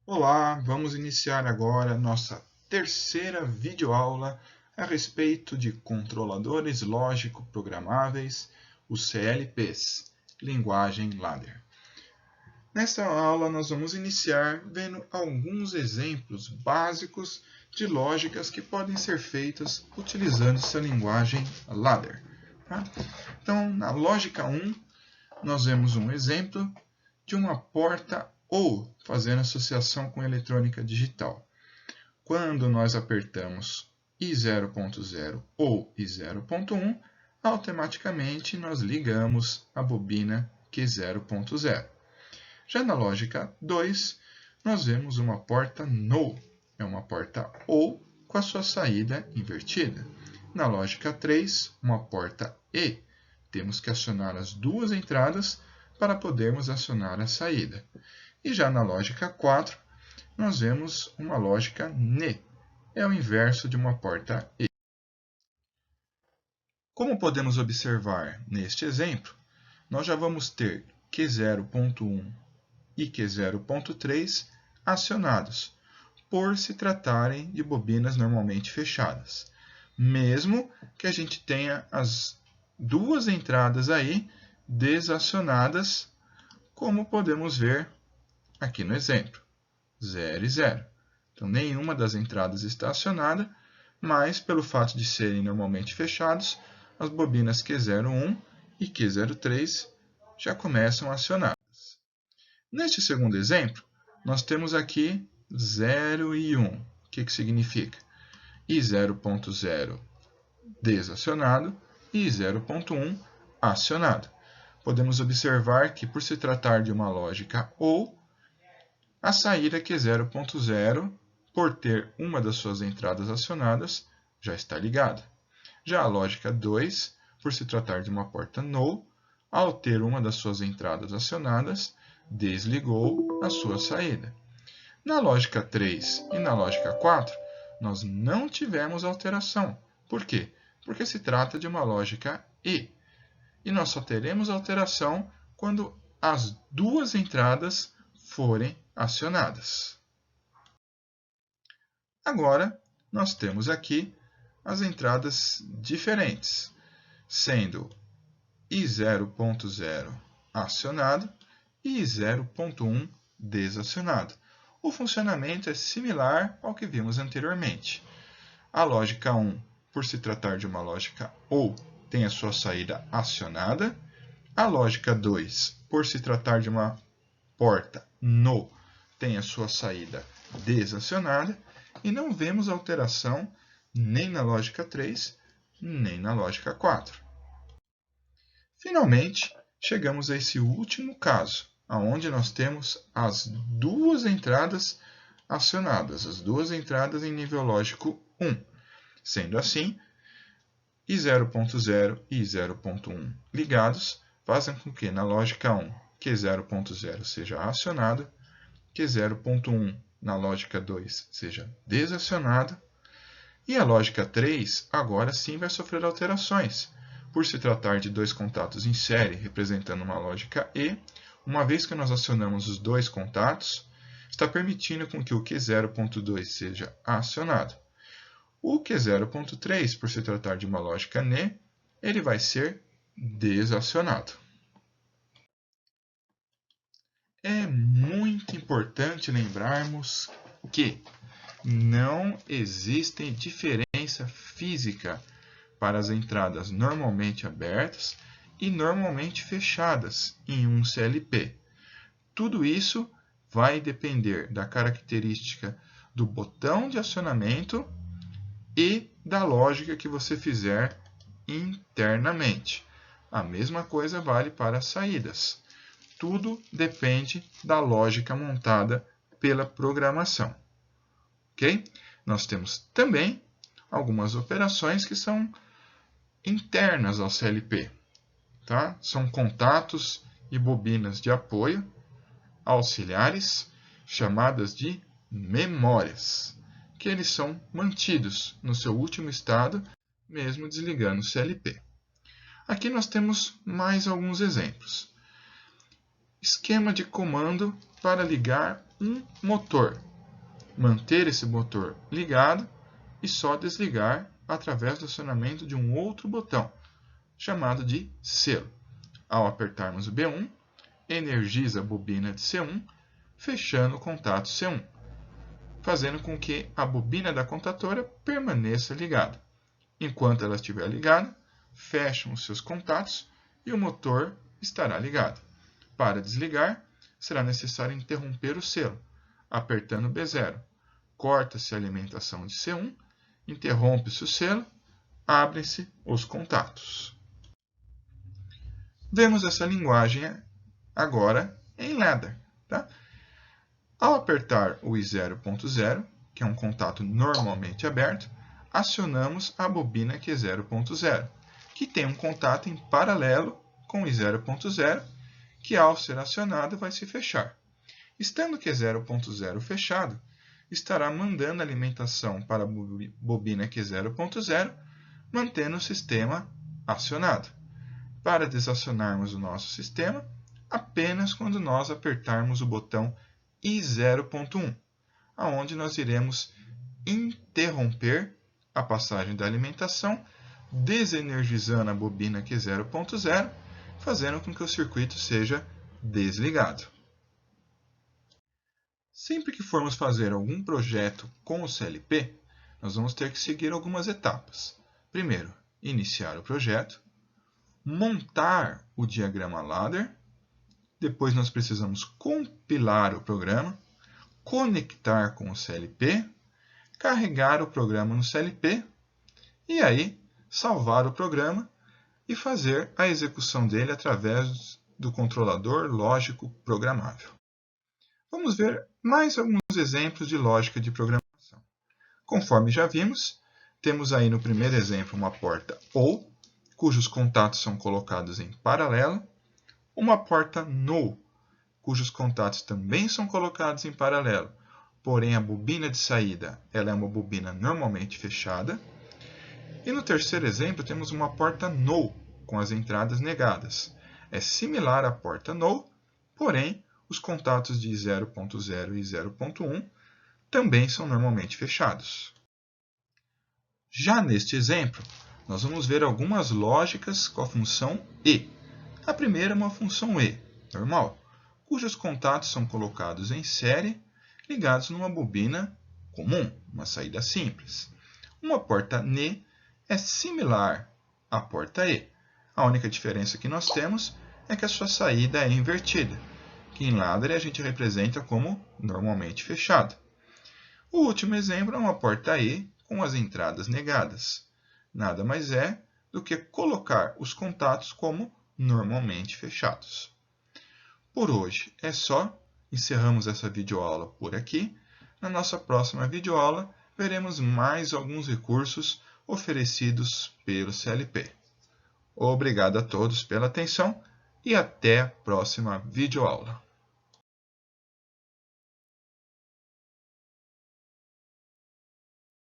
Olá, vamos iniciar agora nossa terceira videoaula a respeito de controladores lógico-programáveis, os CLPs, linguagem ladder. Nesta aula nós vamos iniciar vendo alguns exemplos básicos de lógicas que podem ser feitas utilizando essa linguagem ladder. Tá? Então, na lógica 1, nós vemos um exemplo de uma porta ou fazendo associação com eletrônica digital. Quando nós apertamos I0.0 ou I0.1, automaticamente nós ligamos a bobina Q0.0. Já na lógica 2, nós vemos uma porta NO, é uma porta OU com a sua saída invertida. Na lógica 3, uma porta E, temos que acionar as duas entradas para podermos acionar a saída. E já na lógica 4, nós vemos uma lógica NE, é o inverso de uma porta E. Como podemos observar neste exemplo, nós já vamos ter Q0.1 e Q0.3 acionados, por se tratarem de bobinas normalmente fechadas. Mesmo que a gente tenha as duas entradas aí desacionadas, como podemos ver aqui no exemplo, 0 e 0. Então, nenhuma das entradas está acionada, mas pelo fato de serem normalmente fechados, as bobinas Q01 e Q03 já começam acionadas. Neste segundo exemplo, nós temos aqui 0 e 1. O que significa? I0.0 desacionado e I0.1 acionado. Podemos observar que, por se tratar de uma lógica OU, a saída Q0.0, por ter uma das suas entradas acionadas, já está ligada. Já a lógica 2, por se tratar de uma porta NO, ao ter uma das suas entradas acionadas, desligou a sua saída. Na lógica 3 e na lógica 4, nós não tivemos alteração. Por quê? Porque se trata de uma lógica E. E nós só teremos alteração quando as duas entradas forem acionadas. Agora, nós temos aqui as entradas diferentes, sendo I0.0 acionado e I0.1 desacionado. O funcionamento é similar ao que vimos anteriormente. A lógica 1, por se tratar de uma lógica OU, tem a sua saída acionada. A lógica 2, por se tratar de uma porta NO, tem a sua saída desacionada. E não vemos alteração nem na lógica 3, nem na lógica 4. Finalmente, chegamos a esse último caso, onde nós temos as duas entradas acionadas, as duas entradas em nível lógico 1. Sendo assim, I0.0 e I0.1 ligados fazem com que na lógica 1 Q0.0 seja acionado, Q0.1 na lógica 2 seja desacionado, e a lógica 3 agora sim vai sofrer alterações, por se tratar de dois contatos em série representando uma lógica E. Uma vez que nós acionamos os dois contatos, está permitindo com que o Q0.2 seja acionado. O Q0.3, por se tratar de uma lógica NE, ele vai ser desacionado. É muito importante lembrarmos que não existe diferença física para as entradas normalmente abertas e normalmente fechadas em um CLP. Tudo isso vai depender da característica do botão de acionamento e da lógica que você fizer internamente. A mesma coisa vale para as saídas. Tudo depende da lógica montada pela programação. Ok? Nós temos também algumas operações que são internas ao CLP. Tá? São contatos e bobinas de apoio auxiliares, chamadas de memórias, que eles são mantidos no seu último estado, mesmo desligando o CLP. Aqui nós temos mais alguns exemplos. Esquema de comando para ligar um motor, manter esse motor ligado e só desligar através do acionamento de um outro botão, chamado de selo. Ao apertarmos o B1, energiza a bobina de C1, fechando o contato C1, fazendo com que a bobina da contatora permaneça ligada. Enquanto ela estiver ligada, fecham os seus contatos e o motor estará ligado. Para desligar, será necessário interromper o selo, apertando B0. Corta-se a alimentação de C1, interrompe-se o selo, abrem-se os contatos. Vemos essa linguagem agora em ladder. Tá? Ao apertar o I0.0, que é um contato normalmente aberto, acionamos a bobina Q0.0, que tem um contato em paralelo com o I0.0, que ao ser acionado vai se fechar. Estando Q0.0 fechado, estará mandando alimentação para a bobina Q0.0, mantendo o sistema acionado. Para desacionarmos o nosso sistema, apenas quando nós apertarmos o botão I0.1, aonde nós iremos interromper a passagem da alimentação, desenergizando a bobina Q0.0, fazendo com que o circuito seja desligado. Sempre que formos fazer algum projeto com o CLP, nós vamos ter que seguir algumas etapas. Primeiro, iniciar o projeto, montar o diagrama ladder, depois nós precisamos compilar o programa, conectar com o CLP, carregar o programa no CLP e aí salvar o programa e fazer a execução dele através do controlador lógico programável. Vamos ver mais alguns exemplos de lógica de programação. Conforme já vimos, temos aí no primeiro exemplo uma porta OR, cujos contatos são colocados em paralelo, uma porta NO, cujos contatos também são colocados em paralelo, porém a bobina de saída ela é uma bobina normalmente fechada. E no terceiro exemplo temos uma porta NO, com as entradas negadas. É similar à porta NO, porém os contatos de 0.0 e 0.1 também são normalmente fechados. Já neste exemplo, nós vamos ver algumas lógicas com a função E. A primeira é uma função E, normal, cujos contatos são colocados em série, ligados numa bobina comum, uma saída simples. Uma porta NE é similar à porta E. A única diferença que nós temos é que a sua saída é invertida, que em ladder a gente representa como normalmente fechado. O último exemplo é uma porta E com as entradas negadas. Nada mais é do que colocar os contatos como normalmente fechados. Por hoje é só. Encerramos essa videoaula por aqui. Na nossa próxima videoaula, veremos mais alguns recursos oferecidos pelo CLP. Obrigado a todos pela atenção e até a próxima videoaula.